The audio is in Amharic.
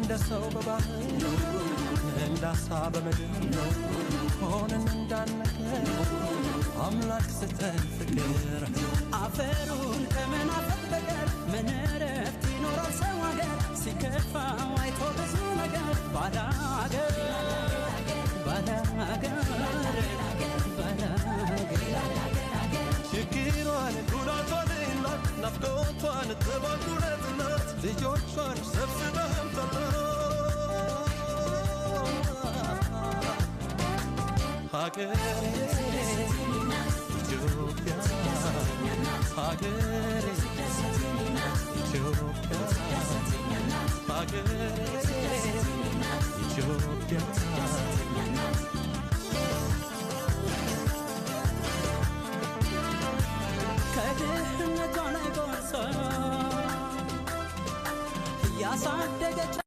እንደ ሰው በባህር እንዳሳ በምድር ሆነን እንዳነገር አምላክ ስተን ፍቅር አፈሩን ከመናፈቅ በቀር ምን ረፍት ይኖራል ሰው አገር ሲከፋው አይቶ ብዙ ነገር ባዳ አገር ችግሯን ጉዳቷን እናት ናፍቆቷን ተባጉረት እናት ልጆቿን ሰብስበህም ሀገሬ ኢትዮጵያ ሀገሬ ኢትዮጵያ ሀገሬ ኢትዮጵያ ከድህነቷ ላይ ጎርሳ ያሳደገች